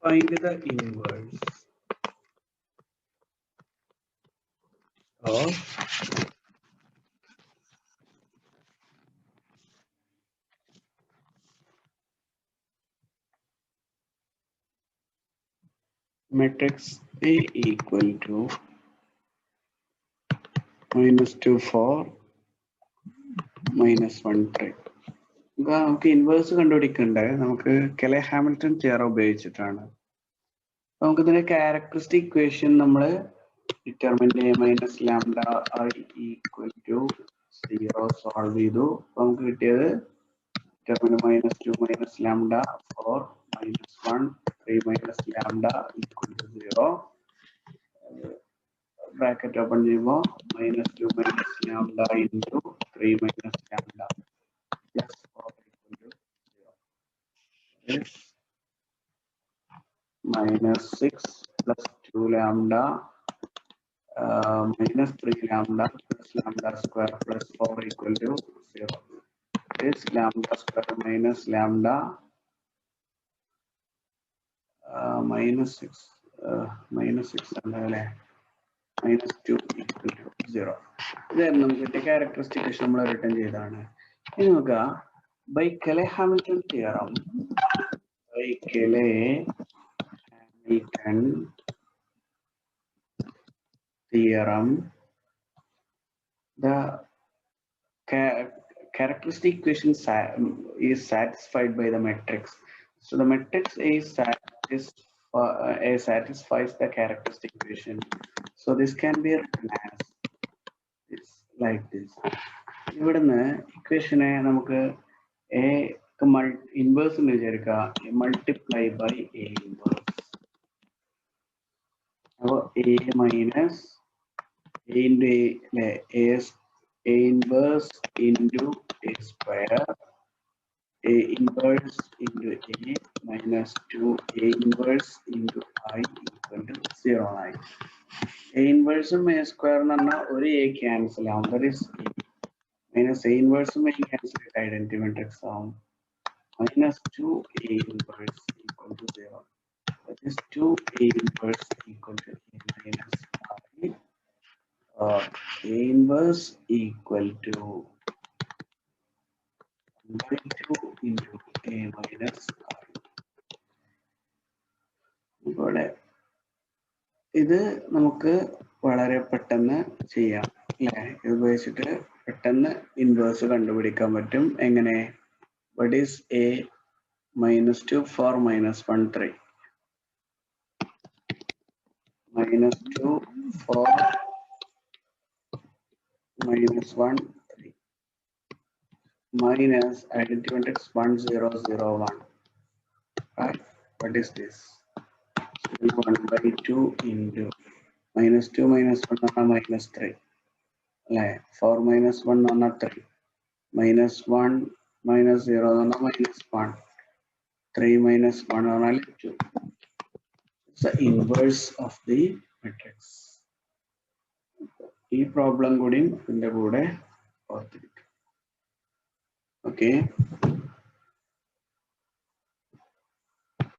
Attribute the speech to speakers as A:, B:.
A: Find the inverse of matrix A equal to -2 4 -1 3. നമുക്ക് inverse കണ്ടുപിടിക്കണ്ടേ, നമുക്ക് കെലെ Hamilton theorem ഉപയോഗിച്ചിട്ടാണ്. നമുക്ക് ഇതിന്റെ ക്യാരക്ടറിസ്റ്റിക് ഇക്വേഷൻ നമ്മൾ determinant A minus lambda I equal to 0 solve ചെയ്തു. നമുക്ക് കിട്ടിയത് determinant -2 minus lambda 4 -1 3 minus lambda equal to 0. Bracket open ചെയ്യുമ്പോൾ -2 minus lambda into 3 minus lambda plus 4 equal to 0. -6 plus 2 lambda minus 3 lambda plus lambda square plus 4 equal to 0. This lambda square minus lambda minus 6 and minus 2 equal to 0. Then നമുക്ക് characteristic നമ്മൾ return ചെയ്താണ്. ഇനി നോക്കുക, by Cayley-Hamilton theorem, by Cayley-Hamilton theorem, the characteristic equation is satisfied by the matrix. So the matrix satisfies the characteristic equation. So this can be written as this, like this. ഇവിടുന്ന് ഇക്വേഷനെ നമുക്ക് A inverse എന്ന് വിചാരിക്കുക, multiply by A inverse. അപ്പോൾ A minus A into A inverse into A square, A inverse into A minus 2 A inverse into I equal to 0 ആയി. A inverse ഉം A square എന്ന് പറഞ്ഞാൽ ഒരു A cancel ആവും, that is A minus A inverse ഉം A cancel identity matrix ആവും. -2 A inverse equal to 0, that is 2 A inverse equal to A minus I. A inverse equal to 1/2 into A minus I. ഇവിടെ ഇത് നമുക്ക് വളരെ പെട്ടെന്ന് ചെയ്യാം അല്ലേ? ഇത് ഉപയോഗിച്ചിട്ട് പെട്ടെന്ന് ഇൻവേഴ്സ് കണ്ടുപിടിക്കാൻ പറ്റും. എങ്ങനെ? what is A -2 4 -1 3 -2 4 -1 3 minus identity matrix 1 0 0 1, right? What is this? 1/2 into -2 -1 -3 അല്ലേ? 4 -1 3 -1 -0 -1 3 -1 2. It's the inverse of the matrix. ഈ പ്രോബ്ലം കൂടി ഇതിന്റെ കൂടെ ഓർത്തിരിക്കും. Okay.